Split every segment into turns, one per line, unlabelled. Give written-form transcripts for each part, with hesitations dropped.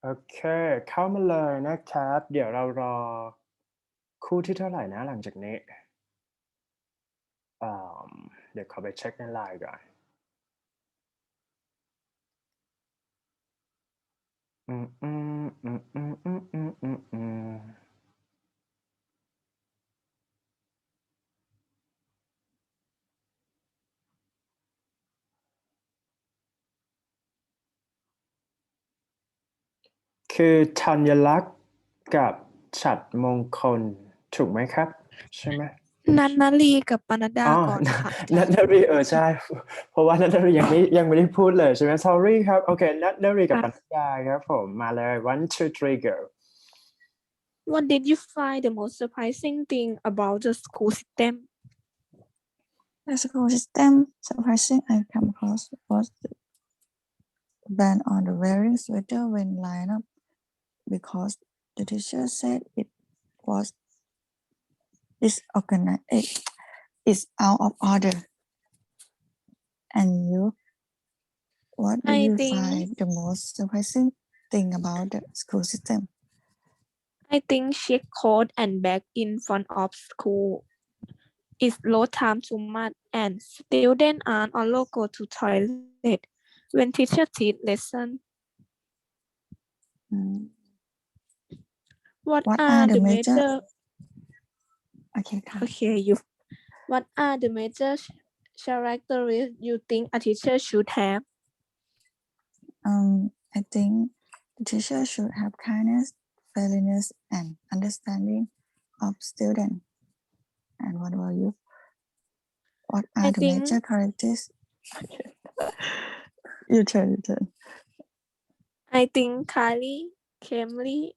โอเคเข้ามาเลยนะครับเดี๋ยวเรารอคู่ที่เท่าไหร่นะหลังจากนี้อ่เดี๋ยวขอไปเช็คในไลน์ก่อนคือธัญลักษณ์กับฉัตรมงคลถูกไหมครับใช่ไหม
นันนาลีกับปนัดดา
อ๋อ
ก่อนค่ะอาจา
นั
ร
ท
ย์
นารีใช่เพราะว่านัทนารียังไม่ได้พูดเลยใช่ไหม sorry ครับโอเคนัทนารีกับปนัดดาครับผมมาเลย one two three go
What did you find the most surprising thing about the school system?
The school system surprising I come across was the ban on the wearing sweater when lined up because the teacher said it was disorganized. It's out of order. And you, what do you find the most surprising thing about the school system?
I think check code and bag in front of school is load time too much and students aren't allowed go to toilet when teacher teach lesson. What are the major What are the major characteristics you think a teacher should have?
I think the teacher should have kindness, friendliness, and understanding of students. And what about you? What are the major characteristics? You turn.
I think kindly, calmly,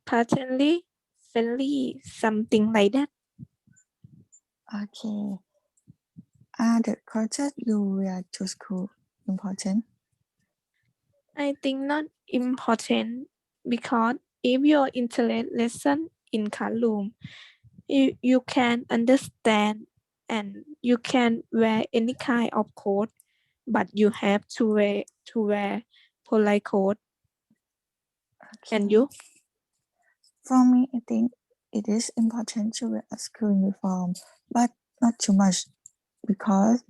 patiently, friendly, something like that.
Okay. Are the clothes you wear to school important?
I think not important because if you're interested lesson in classroom, you can understand and you can wear any kind of coat, but you have to wear polite coat.
Okay.
And you?
For me, I think it is important to wear a school uniform, but not too much because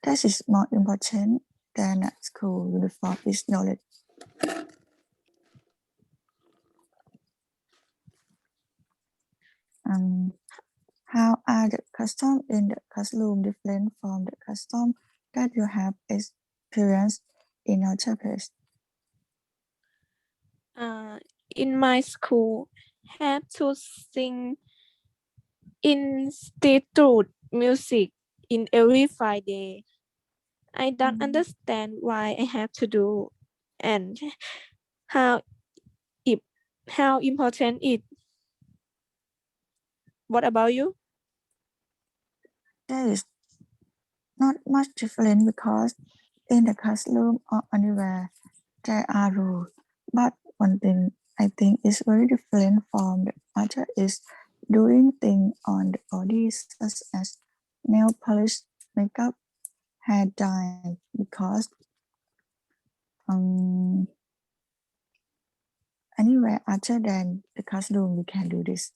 that is more important than a school uniform is knowledge. How are the customs in the classroom different from the custom that you have experienced in other place?
In my school, have to sing institute music in every Friday. I don't understand why I have to do and how important it. What about you?
There is not much difference because in the classroom or anywhere there are rules. But one thing I think is very different from the other is doing things on the body such as nail polish, makeup, hair dye because anywhere other than the classroom you can do this.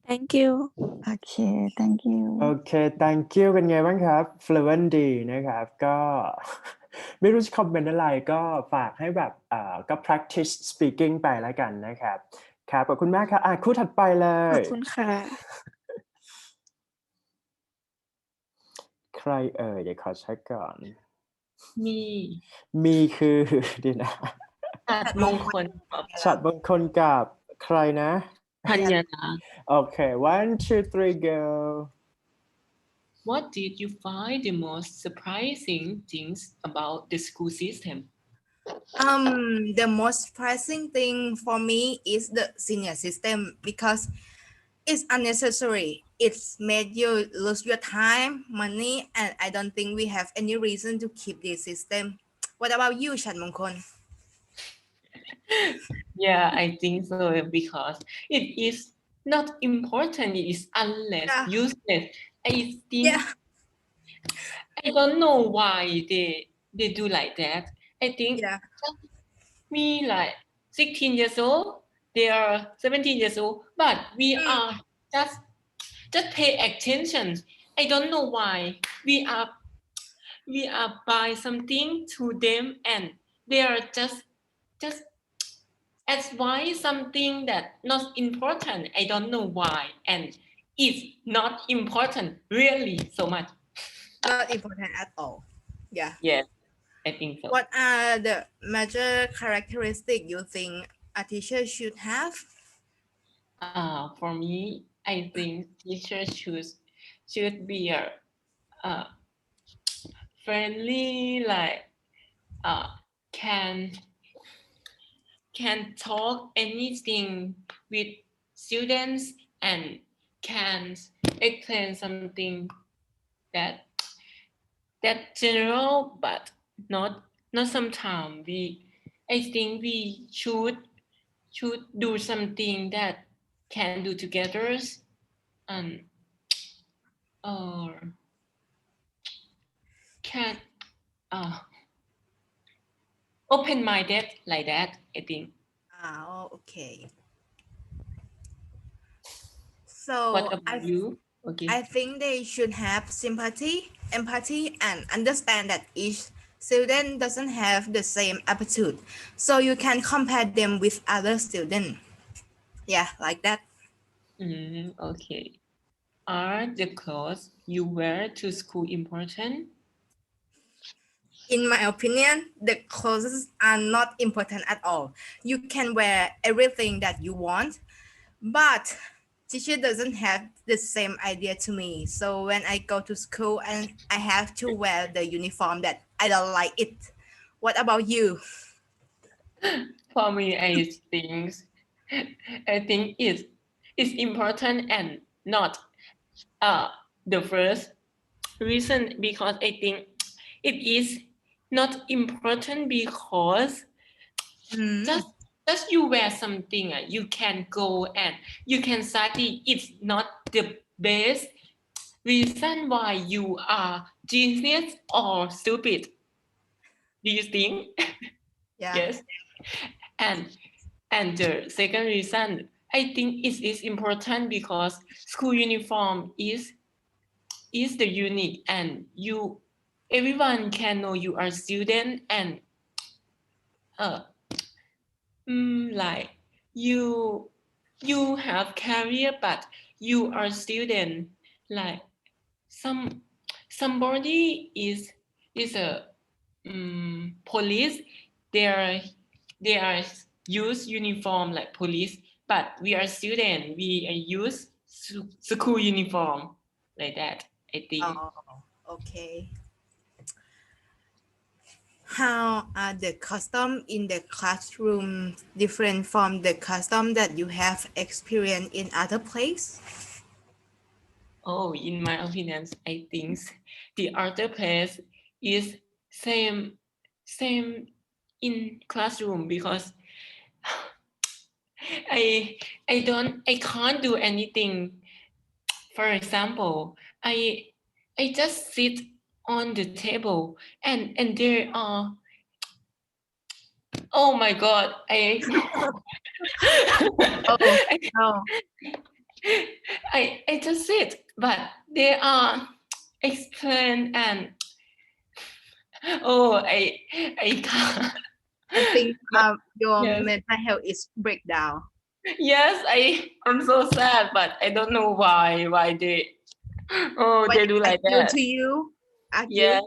Thank you.
Okay, thank you.
โอเค thank you เป็นไงบ้างครับ fluent ดีนะครับก็ ไม่รู้จะคอมเมนต์อะไรก็ฝากให้แบบก็ practice speaking ไปแล้วกันนะครับครับขอบคุณมากครับคู่ถัดไปเลย
ขอบคุณค่ะ
ใครเดี๋ยวขอเช็คก่อน
มี
คือดีนะ
ฉัตรมงคล
ฉัตรมงคลกับใครนะ
ธัญญา
โอเค one two three go
What did you find the most surprising things about the school system?
The most surprising thing for me is the senior system because it's unnecessary. It's made you lose your time, money, and I don't think we have any reason to keep this system. What about you, Chan Mongkon?
Yeah, I think so because it is not important. It is useless. I think I don't know why they do like that. I think me like 16 years old, they are 17 years old, but we are just pay attention. I don't know why we are buy something to them and they are just advise something that not important. I don't know why, and it's not important really so much.
Not important at all. Yeah.
Yes, I think so.
What are the major characteristics you think a teacher should have?
For me, I think teachers should be friendly, like can talk anything with students and can explain something that general, but not sometimes I think we should do something that can do together and or can open-minded like that, I think.
Okay.
What
So
about you? Okay.
I think they should have sympathy, empathy, and understand that each student doesn't have the same aptitude. So you can compare them with other students. Yeah, like that.
Okay. Are the clothes you wear to school important?
In my opinion, the clothes are not important at all. You can wear everything that you want, but teacher doesn't have the same idea to me. So when I go to school and I have to wear the uniform that I don't like it. What about you?
For me, I think it's important and not the first reason, because I think it is not important because just you wear something you can go and you can study. It's not the best reason why you are genius or stupid. Do you think?
Yeah.
Yes. And the second reason, I think it is important because school uniform is the unique, and everyone can know you are student, and like you have career, but you are student. Like somebody is a police. They are use uniform like police, but we are student. We use school uniform like that, I think.
Okay. How are the custom in the classroom different from the custom that you have experienced in other place?
Oh, in my opinion, I think the other place is same in classroom, because I can't do anything. For example, I just sit on the table and there are, oh my god, I just sit, but they are explain and I can't.
I think your
Yes.
mental health is breakdown.
Yes, I'm so sad, but I don't know why they
What
they do like
do
that.
to you?
Yes.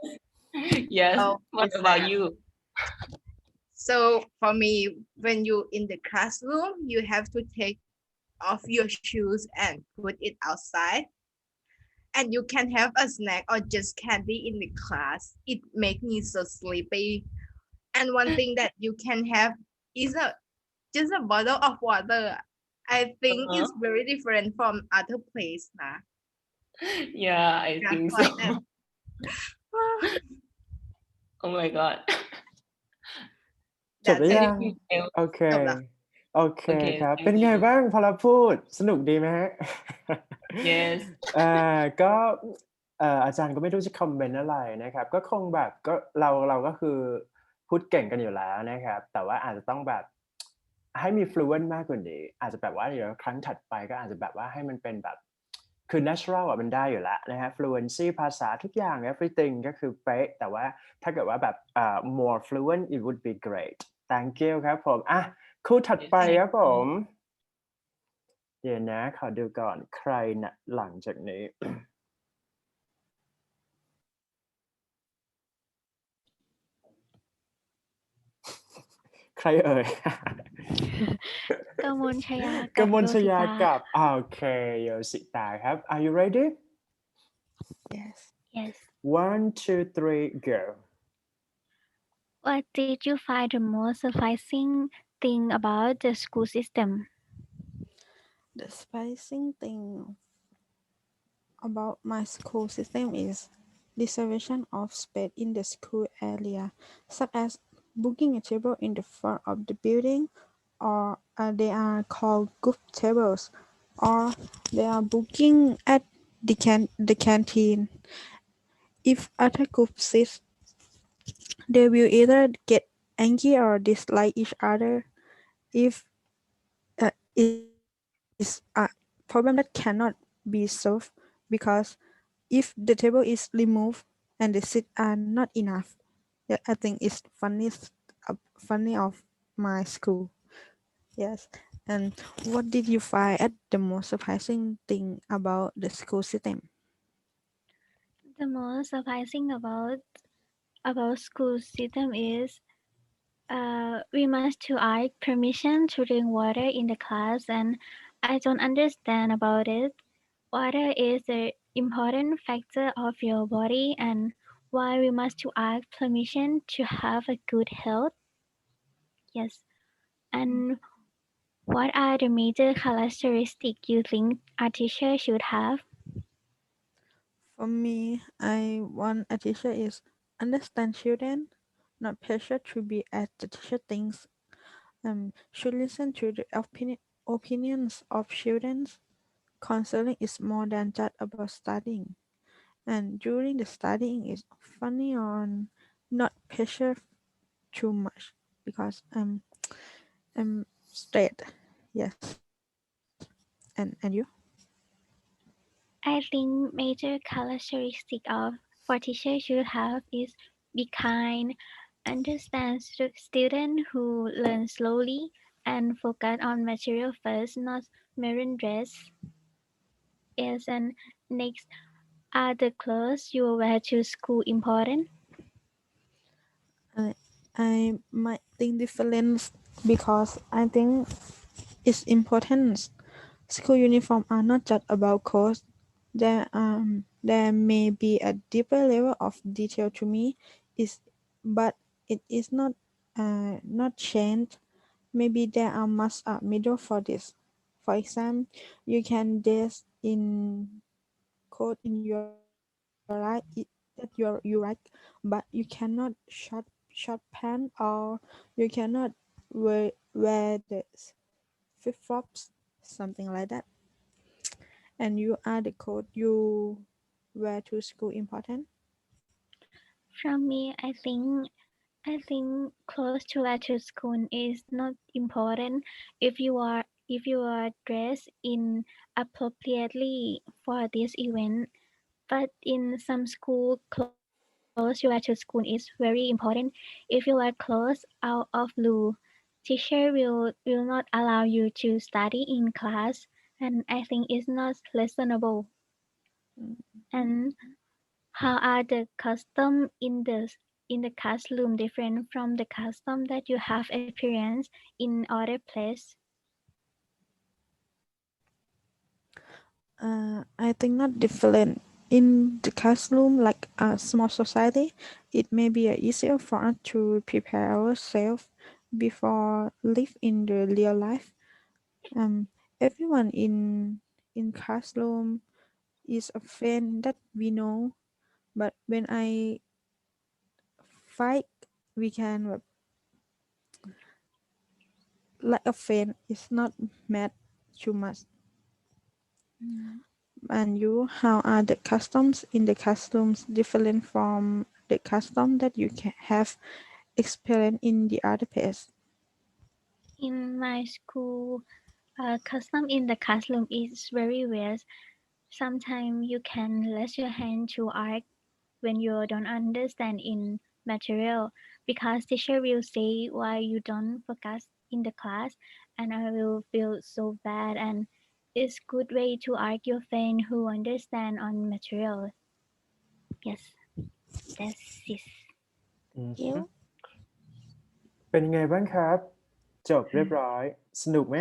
Yes.
Oh,
What
it's
about
sad.
you?
So for me, when you in the classroom, you have to take off your shoes and put it outside. And you can have a snack or just candy in the class. It makes me so sleepy. And one thing that you can have is just a bottle of water. I think it's very different from other place. Nah.
Yeah, I think so.
Like that.
Oh my god.
จบหรือยัง
Anything else?
โอเค
จบละ
โอเค
Okay,
ครับ
thank
เป็นไง
you.
บ้างพอเราพูดสนุกดีไหมฮะ
Yes.
ก็อาจารย์ก็ไม่รู้จะคอมเมนต์อะไรนะครับ ก็คงแบบก็เราก็คือ พูดเก่งกันอยู่แล้วนะครับแต่ว่าอาจจะต้องแบบให้มี fluent มากกว่านี้อาจจะแบบว่าเดี๋ยวครั้งถัดไปก็อาจจะแบบว่าให้มันเป็นแบบคือ natural อ่ะมันได้อยู่แล้วนะฮะ fluency ภาษาทุกอย่าง everything ก็คือเป๊ะแต่ว่าถ้าเกิดว่าแบบmore fluent it would be great thank you ครับผมอ่ะคู่ถัดไปครับผมเดี๋ยวนะขอดูก่อนใครนะหลังจากนี้ ใครเอ่ย
กมลชยาก
ก
กับ
มล
โย
ช
สิ
ยา
ตา
กับโอเคโยสิตาครับ Are you ready
Yes.
Yes
1 2 3 go
What did you find the most surprising thing about the school system?
The surprising thing about my school system is reservation of space in the school area, such as booking a table in the front of the building, or they are called group tables, or they are booking at the canteen. If other group sit, they will either get angry or dislike each other. If is a problem that cannot be solved because if the table is removed and the seats are not enough. Yeah, I think it's funny of my school. Yes. And what did you find at the most surprising thing about the school system?
The most surprising about school system is we must to ask permission to drink water in the class, and I don't understand about it. Water is an important factor of your body, and why we must to ask permission to have a good health. Yes. And what are the major characteristics you think a teacher should have?
For me, I want a teacher is understand children, not pressure to be as the teacher thinks. Should listen to the opinions of children. Counseling is more than just about studying. And during the studying is funny or not pressure too much because I'm straight. Yes. And you?
I think major characteristic of what teacher should have is be kind, understand student who learn slowly, and focus on material first, not marine dress. Yes, and next, are the clothes you wear to school important?
I might think different because I think it's important. School uniform are not just about clothes. There may be a deeper level of detail to me, is but it is not changed. Maybe there are must a middle for this. For example, you can dress in coat in your right that you like, but you cannot short pants or you cannot wear the flip flops, something like that. And you are the code you wear to school important.
From me, I think clothes to wear to school is not important if you are dressed in appropriately for this event. But in some school, clothes you wear to school is very important. If you wear clothes out of blue, teacher will not allow you to study in class, and I think it's not reasonable. And how are the custom in the classroom different from the custom that you have experienced in other place?
I think not different. In the classroom, like a small society, it may be easier for us to prepare ourselves before live in the real life. Everyone in classroom is a friend that we know, but when I fight, we can like a friend is not mad too much. And you, how are the customs in the customs different from the custom that you can have explain in the other page.
In my school, custom in the classroom is very weird. Sometimes you can raise your hand to ask when you don't understand in material because teacher will say why you don't focus in the class and I will feel so bad and it's good way to ask your friend who understand on material. Yes, that's it.
อืม
You
เป็นยังไงบ้างครับ จบเรียบร้อย สนุกไหม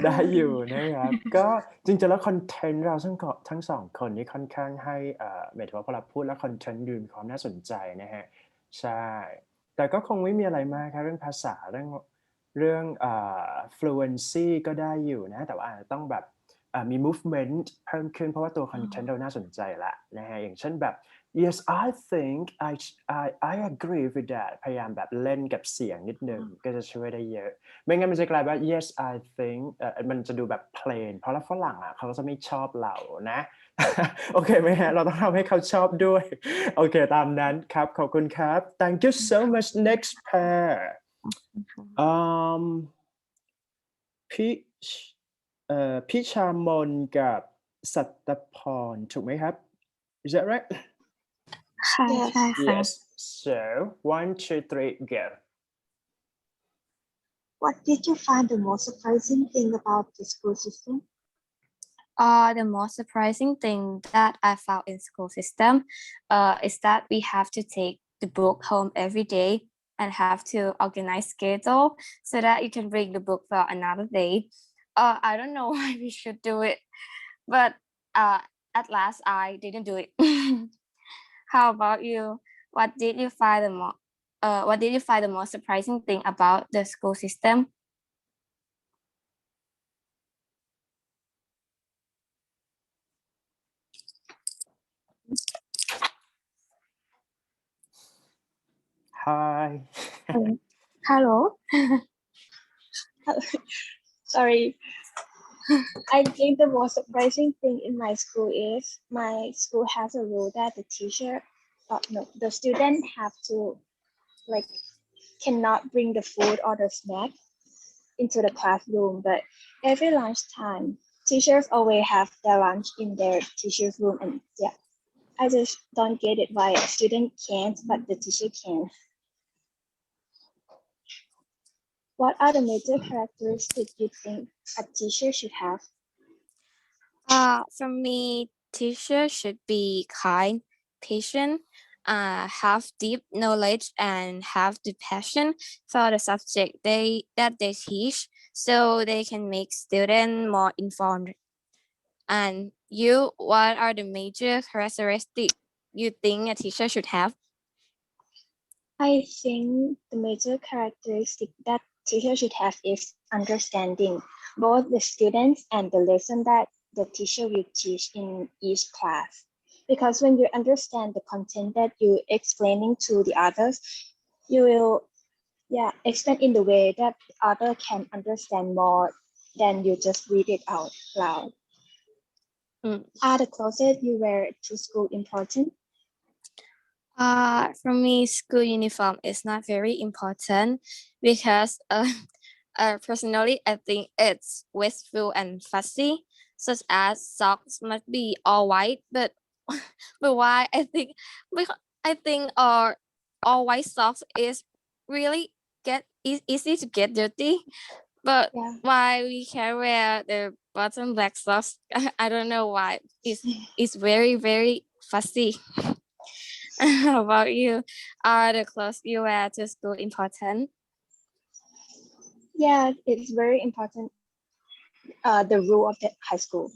ได้อยู่นะครับ ก็จริงๆแล้วคอนเทนต์เราทั้งสองคนนี้ค่อนข้างให้หมายถึงว่าพอเราพูดแล้วคอนเทนต์ดูมีความน่าสนใจนะฮะใช่ แต่ก็คงไม่มีอะไรมากครับเรื่องภาษาเรื่องfluency ก็ได้อยู่นะ แต่ว่าอาจจะต้องแบบมี movement เพิ่มขึ้นเพราะว่าตัวคอนเทนต์เราน่าสนใจละนะฮะอย่างเช่นแบบ yes I think I agree with that พยายามแบบเล่นกับเสียงนิดนึงก็จะช่วยได้เยอะ ไม่งั้นมันจะกลายว่า yes I think มันจะดูแบบ plain เพราะแล้วฝรั่งเขาก็จะไม่ชอบเรานะ โอเคไหมฮะ เราต้องทำให้เขาชอบด้วย โอเคตามนั้นครับ ขอบคุณครับ thank you so much next pair พี่พิชามนกับสัตพรถูกไหมครับ is that right yes so 1 2 3 go
What did you find the most surprising thing about the school system?
The most surprising thing that I found in school system is that we have to take the book home every day and have to organize schedule so that you can bring the book for another day. I don't know why we should do it, but at last I didn't do it. How about you? What did you find the most surprising thing about the school system?
hi
Hello. Sorry. I think the most surprising thing in my school is my school has a rule that the student have to cannot bring the food or the snack into the classroom. But every lunchtime, teachers always have their lunch in their teacher's room, and yeah, I just don't get it why a student can't, but the teacher can. What are the major characteristics you think a teacher should have?
For me, teachers should be kind, patient, have deep knowledge, and have the passion for the subject that they teach, so they can make students more informed. And you, what are the major characteristics you think a teacher should have?
I think the major characteristic that teacher should have is understanding both the students and the lesson that the teacher will teach in each class. Because when you understand the content that you're explaining to the others, you will explain in the way that the other can understand more than you just read it out loud. Are the clothes you wear to school important?
For me, school uniform is not very important because personally, I think it's wasteful and fussy, such as socks must be all white, but why because I think all white socks is really easy to get dirty, but why we can wear the bottom black socks, I don't know why. It's very, very fussy. How about you? Are the clothes you wear to school important?
Yeah, it's very important. The rule of the high school.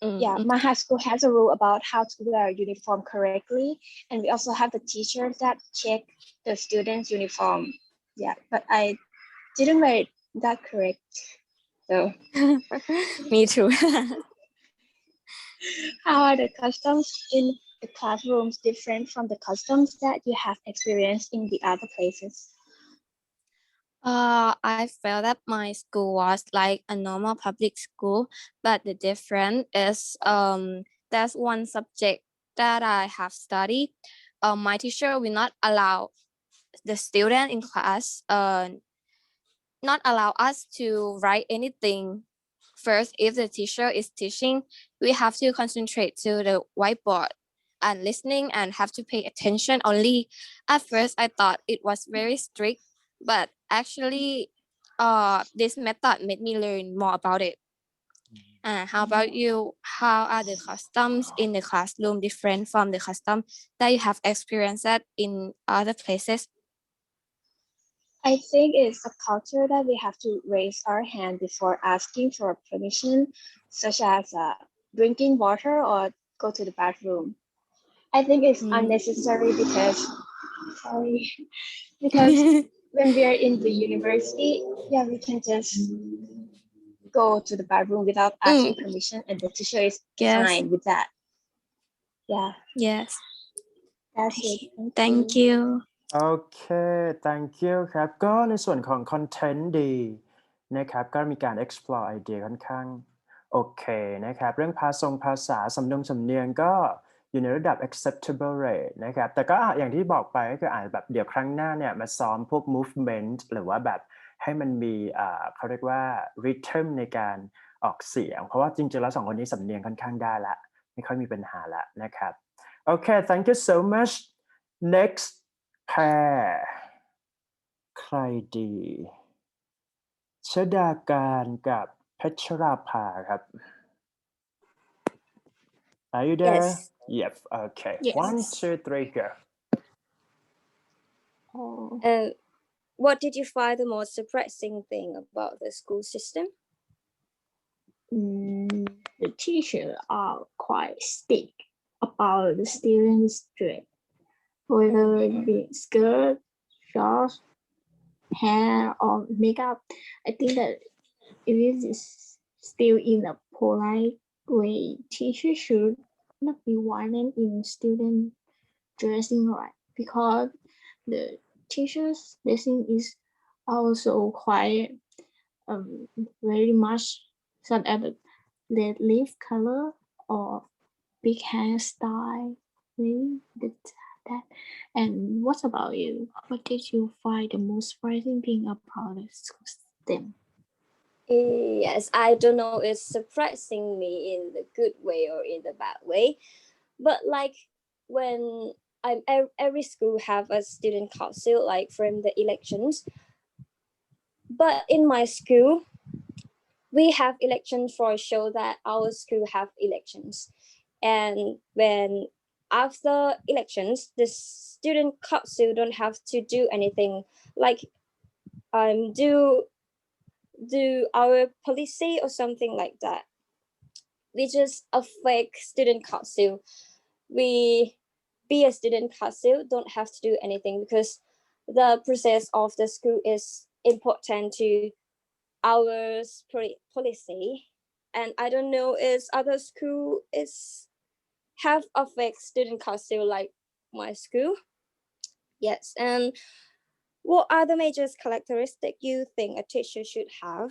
Yeah, my high school has a rule about how to wear a uniform correctly, and we also have the teachers that check the students' uniform. Yeah, but I didn't wear it that correct. So
Me too.
how are the customs in the classrooms different from the customs that you have experienced in the other places?
I felt that my school was like a normal public school, but the difference is there's one subject that I have studied my teacher will not allow the student in class not allow us to write anything. First, if the teacher is teaching, we have to concentrate to the whiteboard and listening and have to pay attention only. At first, I thought it was very strict, but actually, this method made me learn more about it. How about you? How are the customs in the classroom different from the custom that you have experienced in other places?
I think it's a culture that we have to raise our hand before asking for permission, such as drinking water or go to the bathroom. I think it's unnecessary because, sorry, because when we are in the university, yeah, we can just go to the bathroom without asking permission, and the teacher is fine with that. Yeah,
Yes.
that's it.
Thank you.
โอเค thank you ครับ ก็ในส่วนของ content ดีนะครับ ก็มีการ explore ไอเดียค่อนข้างโอเคนะครับ เรื่องภาษาสำเนียงก็อยู่ในระดับ acceptable rate นะครับ แต่ก็อย่างที่บอกไปก็คืออาจแบบเดี๋ยวครั้งหน้าเนี่ยมาซ้อมพวก movement หรือว่าแบบให้มันมีเขาเรียกว่า rhythm ในการออกเสียง เพราะว่าจริงๆแล้วสองคนนี้สำเนียงค่อนข้างได้ละไม่ค่อยมีปัญหาละนะครับโอเค thank you so much next pair ใครดีชดาการกับเพชรราภาครับ Are you there?
Yes.
Yep. Okay.
Yes.
1, 2, 3, go.
What did you find the most surprising thing about the school system?
The teachers are quite strict about the students' dress, whether it be skirt, shorts, hair, or makeup. I think that it is still in a polite way. Teachers should not be violent in student dressing right, because the teacher's dressing is also quite very much such as the red leaf color or big hairstyle. Maybe that. And what about you? What did you find the most surprising thing about the school system?
Yes, I don't know it's surprising me in the good way or in the bad way, but like when every school have a student council like from the elections, but in my school we have elections for show that our school have elections, and when after elections the student council don't have to do anything like do our policy or something like that. We just a fake student council. We be a student council don't have to do anything because the process of the school is important to our policy. And I don't know if other school is have a fake student council like my school. Yes, and what are the major characteristics you think a teacher should have?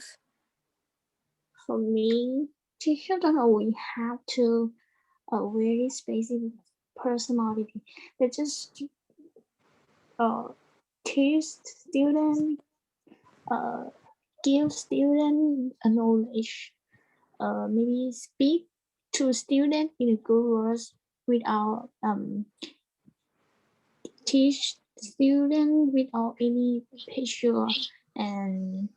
For me, teachers don't always have to a very specific personality. They just teach students, give students a knowledge, maybe speak to students in a good words without teach student without any pressure, and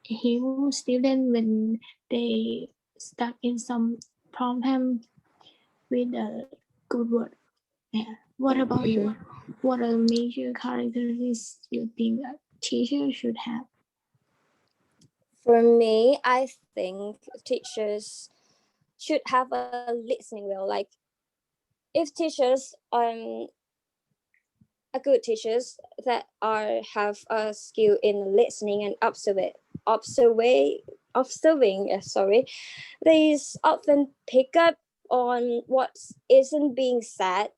heal student when they stuck in some problem with a good word. Yeah. What about you? What are the major characteristics you think a teacher should have?
For me, I think teachers should have a listening well. Like if teachers a good teachers that have a skill in listening and observing, they often pick up on what isn't being said,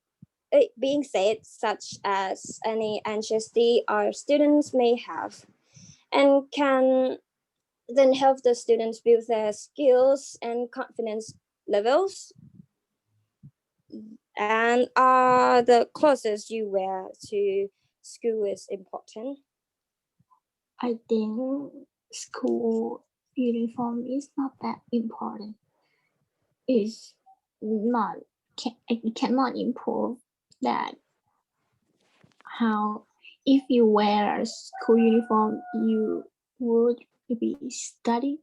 such as any anxiety our students may have, and can then help the students build their skills and confidence levels. And are the clothes you wear to school is important?
I think school uniform is not that important. It's not, it cannot improve that how if you wear a school uniform, you would be study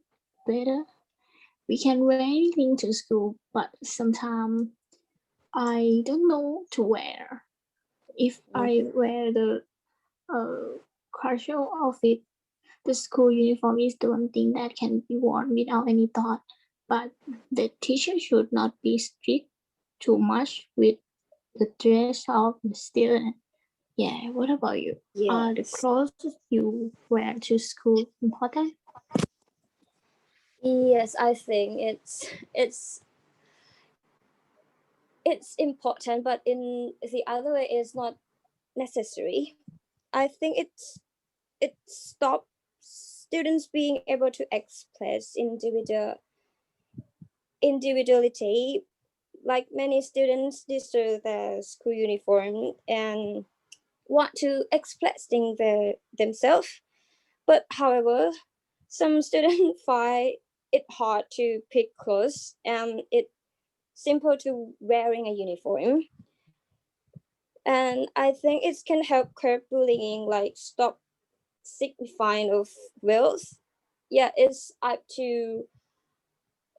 better. We can wear anything to school, but sometimes I don't know to wear. If I wear the casual outfit, the school uniform is the one thing that can be worn without any thought. But the teacher should not be strict too much with the dress of the student. Yeah, what about you? Are the clothes you wear to school important?
Yes, I think it's important, but in the other way, it's not necessary. I think it stops students being able to express individuality. Like many students deserve their school uniform and want to express themselves. But however, some students find it hard to pick clothes and it's simple to wearing a uniform. And I think it can help curb bullying, like stop signifying of wealth. Yeah, it's up to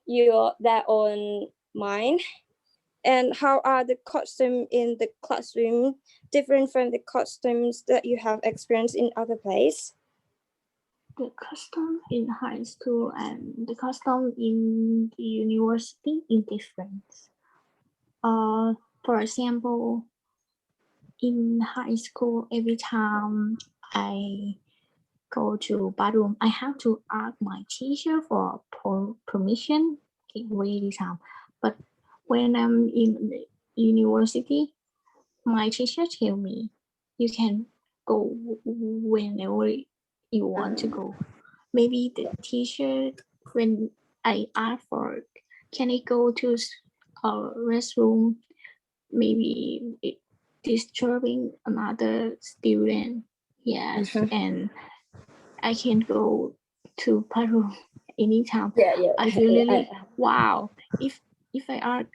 their own mind. And how are the costumes in the classroom different from the costumes that you have experienced in other places?
The custom in high school and the custom in the university is different. For example, in high school, every time I go to bathroom, I have to ask my teacher for permission every time. But when I'm in the university, my teacher tell me you can go whenever you want to go. Maybe the teacher, when I ask for, can I go to a restroom? Maybe it disturbing another student. Yes, and I can go to bathroom anytime.
Yeah.
I feel really wow. If I ask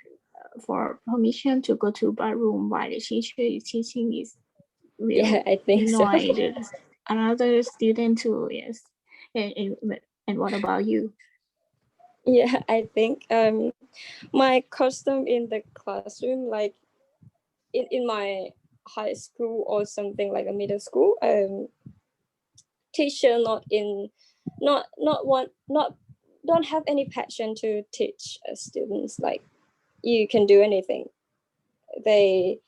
for permission to go to bathroom while the teacher is teaching, is will
I think
annoy
so.
another student too. Yes, and what about you?
Yeah, I think my costume in the classroom, like in my high school or something like a middle school, teacher not don't have any passion to teach students like you can do anything. They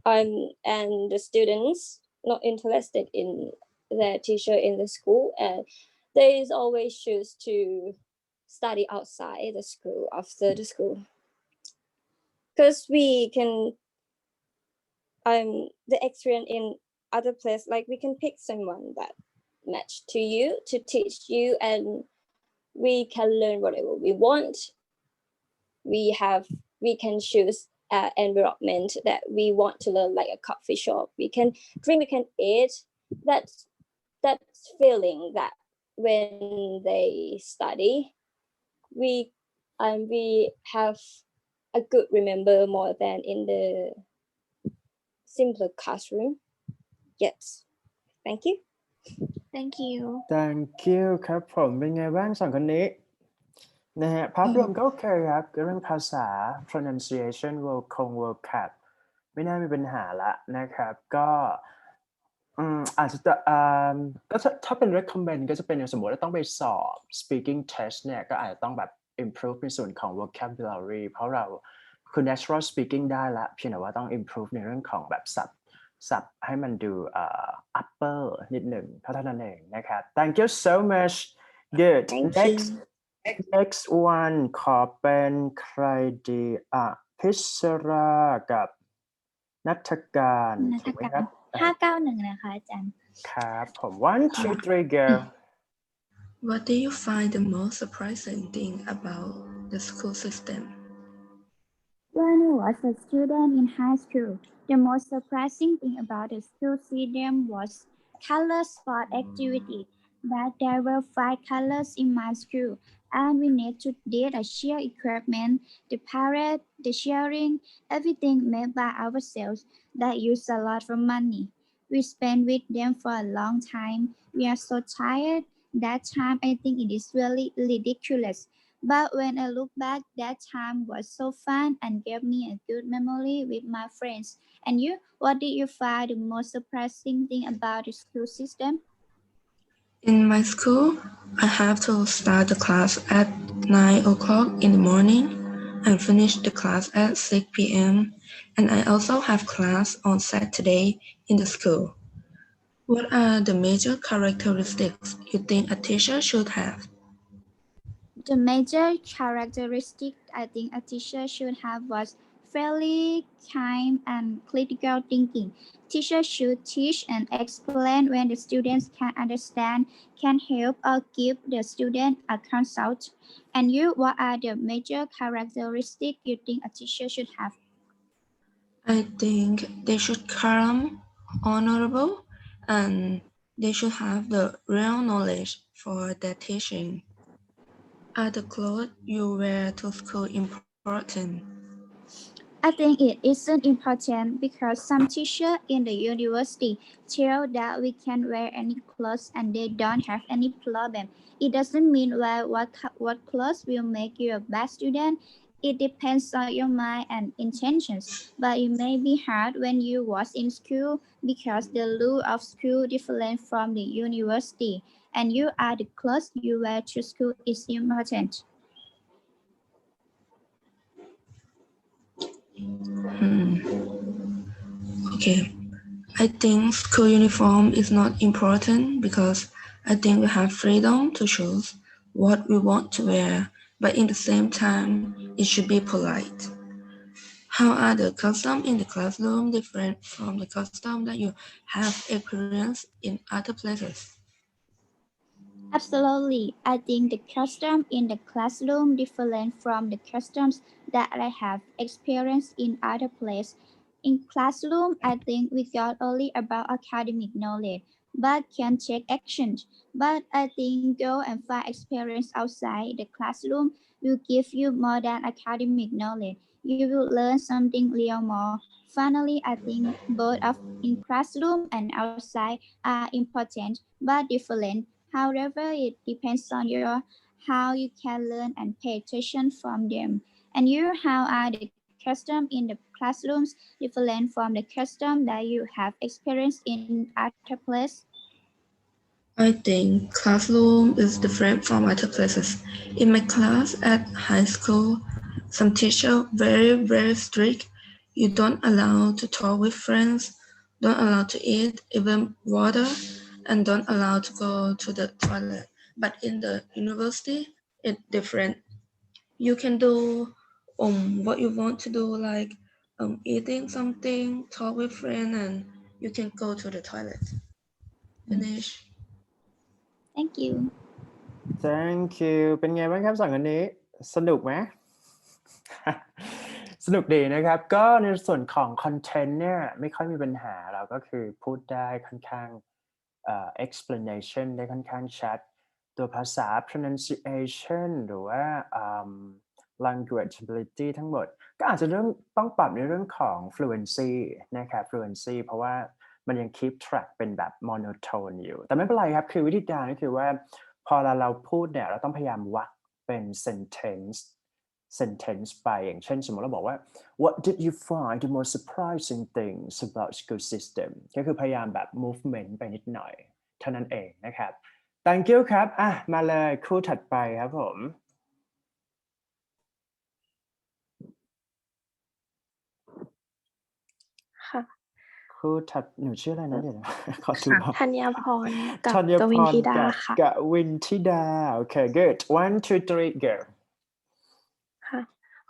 and the students not interested in their teacher in the school, and they always choose to study outside the school after the school, because we can the experience in other place, like we can pick someone that match to you to teach you, and we can learn whatever we want. We can choose an environment that we want to learn, like a coffee shop. We can drink, we can eat. That's feeling that when they study, we we have a good remember more than in the simpler classroom. Yes, thank you.
Thank you.
thank you ครับผมเป็นไงบ้างสองคนนี้นะฮะภาพรวมก็โอเคครับเรื่องภาษา pronunciation vocab ไม่น่ามีปัญหาละนะครับก็อาจจะก็ถ้าเป็น recommend ก็จะเป็นสมมติว่าต้องไปสอบ speaking test เนี่ยก็อาจจะต้องแบบ improve ในส่วนของ vocabulary เพราะเราคือ natural speaking ได้ละเพียงแต่ว่าต้อง improve ในเรื่องของแบบศัพท์ให้มันดูupper นิดหนึ่งเท่านั้นเองนะครับ thank you so much good next one ขอเป็นใครดีพิศรากับณัฐการถูกไหมครับ
591นะคะอาจารย์
ครับผม 1 2 3 go
What do you find the most surprising thing about the school system?
When I was a student in high school, the most surprising thing about the school system was color sport activity. That there were 5 colors in my school, and we need to did a cheer equipment, the parade, the cheering, everything made by ourselves. That used a lot of money. We spent with them for a long time. We are so tired. That time I think it is really ridiculous. But when I look back, that time was so fun and gave me a good memory with my friends. And you, what did you find the most surprising thing about the school system?
In my school, I have to start the class at 9 o'clock in the morning and finish the class at 6 p.m. And I also have class on Saturday in the school. What are the major characteristics you think a teacher should have?
The major characteristic I think a teacher should have was fairly kind and critical thinking. Teachers should teach and explain when the students can understand, can help or give the student a consult. And you, what are the major characteristics you think a teacher should have?
I think they should calm, honorable, and they should have the real knowledge for their teaching. Are the clothes you wear to school important?
I think it isn't important because some teachers in the university tell that we can wear any clothes and they don't have any problem. It doesn't mean what clothes will make you a bad student. It depends on your mind and intentions. But it may be hard when you was in school because the rule of school different from the university. And you are the clothes you wear to school is important.
Okay, I think school uniform is not important because I think we have freedom to choose what we want to wear, but in the same time, it should be polite. How are the customs in the classroom different from the custom that you have experienced in other places?
Absolutely. I think the custom in the classroom different from the customs that I have experienced in other places. In classroom, I think we got only about academic knowledge, but can take actions. But I think go and find experience outside the classroom will give you more than academic knowledge. You will learn something real more. Finally, I think both of in classroom and outside are important but different. However, it depends on your how you can learn and pay attention from them. And you, how are the custom in the classrooms different from the custom that you have experienced in other places?
I think classroom is different from other places. In my class at high school, some teacher very strict. You don't allow to talk with friends, don't allow to eat even water, and don't allow to go to the toilet. But in the university, it's different. You can do what you want to do, like eating something, talk with friends, and you can go to the toilet. Finish.
Thank you.
Thank you เป็นไงบ้างครับสองอันนี้สนุกไหม สนุกดีนะครับก็ในส่วนของคอนเทนต์เนี่ยไม่ค่อยมีปัญหาเราก็คือพูดได้ค่อนข้างexplanation ได้ค่อนข้างชัดตัวภาษา pronunciation หรือว่า language ability ทั้งหมดก็อาจจะต้องปรับในเรื่องของ fluency นะครับ fluency เพราะว่ามันยัง keep track เป็นแบบ monotone อยู่แต่ไม่เป็นไรครับคือวิธีการก็คือว่าพอเราพูดเนี่ยเราต้องพยายามวักเป็น sentence ไปอย่างเช่นสมมติเราบอกว่า What did you find the most surprising things about school system ก็คือพยายามแบบ movement ไปนิดหน่อยเท่านั้นเองนะครับ Thank you ครับมาเลยคู่ถัดไปครับผม
ค่ะ
คู่ถัดหนูชื่ออะไรนะเดี๋ยวนะขอดู
ธัญพรกับ
ธัญ
ก
พ
วิน
ร
ธิดา
กับ
ค่ะ
กวินธิดา Okay good 1 2 3 go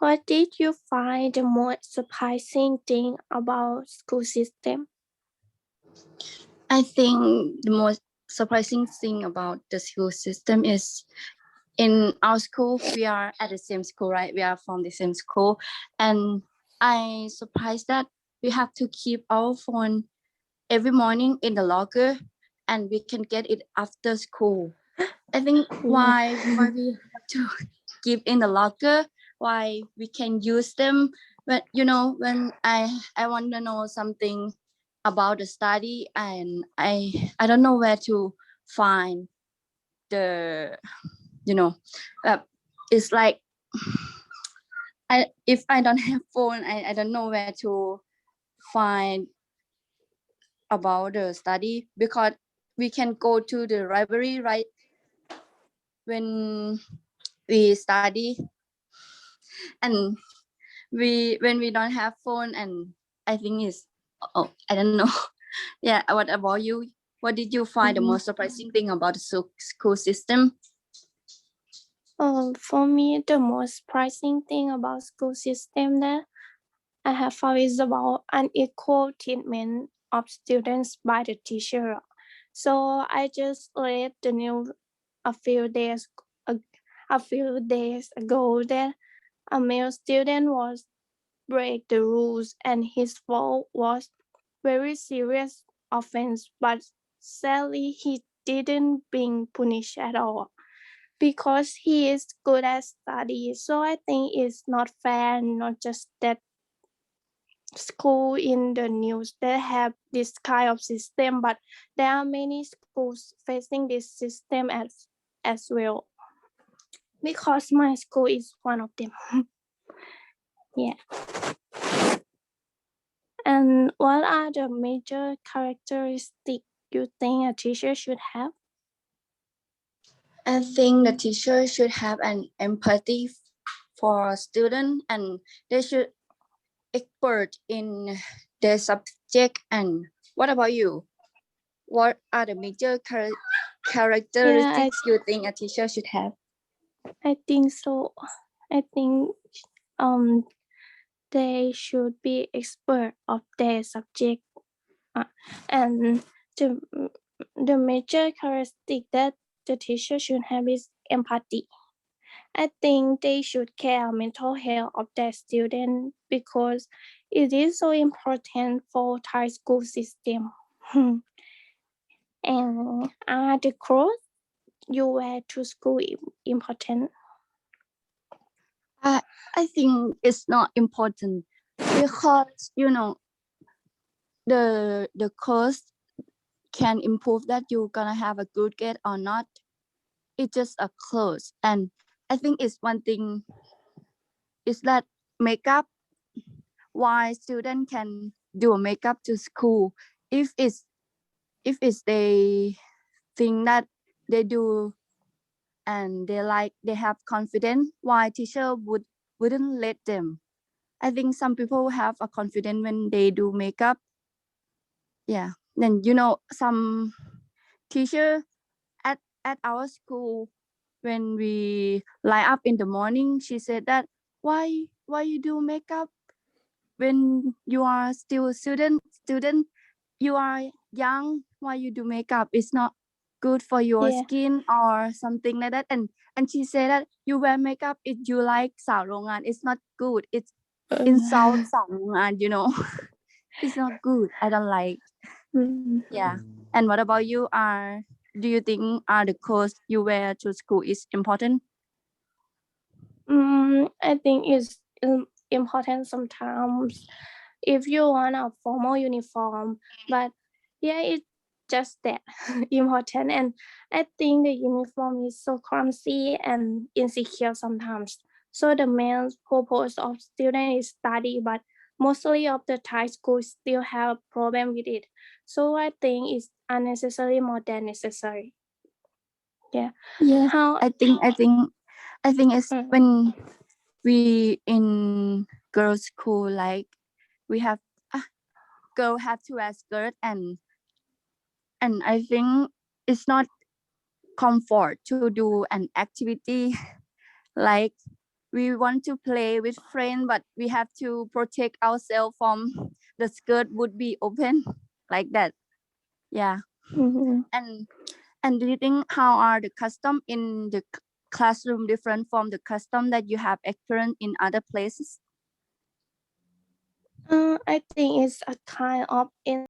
What did you find the most surprising thing about school system?
I think the most surprising thing about the school system is in our school, we are at the same school, right? We are from the same school. And I surprised that we have to keep our phone every morning in the locker, and we can get it after school. I think why we have to keep in the locker, why we can use them. But when I want to know something about the study, and I don't know where to find the it's like if I don't have phone, I don't know where to find about the study, because we can go to the library, right, when we study, and when we don't have phone, and I think is I don't know. Yeah, what about you? What did you find the most surprising thing about the school system?
For me, the most surprising thing about school system that I have found is about unequal treatment of students by the teacher. So I just read the news a few days ago that a male student was break the rules and his fault was very serious offense, but sadly he didn't being punished at all because he is good at study. So I think it's not fair, not just that school in the news that have this kind of system, but there are many schools facing this system as well. Because my school is one of them. Yeah. And what are the major characteristics you think a teacher should have?
I think the teacher should have an empathy for student, and they should expert in their subject. And what about you? What are the major characteristics you think a teacher should have?
I think so. I think they should be expert of their subject, and the major characteristic that the teacher should have is empathy. I think they should care mental health of their student because it is so important for Thai school system. And are the clothes you wear to school important?
I think it's not important because the course can improve that you're gonna have a good grade or not. It's just a clothes, and I think it's one thing is that makeup. Why student can do a makeup to school if it's they think that they do and they have confidence, why teacher wouldn't let them. I think some people have a confidence when they do makeup. Yeah, then some teacher at our school, when we line up in the morning, she said that why you do makeup when you are still a student, you are young, why you do makeup? It's not good for your skin or something like that. And she said that you wear makeup if you like สาวโรงงาน it's not good, it's insult สาวโรงงาน it's not good, I don't like. Yeah. And what about you? Do you think the clothes you wear to school is important?
I think it's important sometimes if you want a formal uniform, but yeah, it's just that important. And I think the uniform is so clumsy and insecure sometimes. So the main purpose of student is study, but mostly of the Thai schools still have a problem with it. So I think it's unnecessary more than necessary. Yeah.
I think it's when we in girls school, like we have girl have to wear skirt, and I think it's not comfort to do an activity like we want to play with friends, but we have to protect ourselves from the skirt would be open like that. Yeah. And do you think how are the custom in the classroom different from the custom that you have experienced in other places?
I think it's a kind of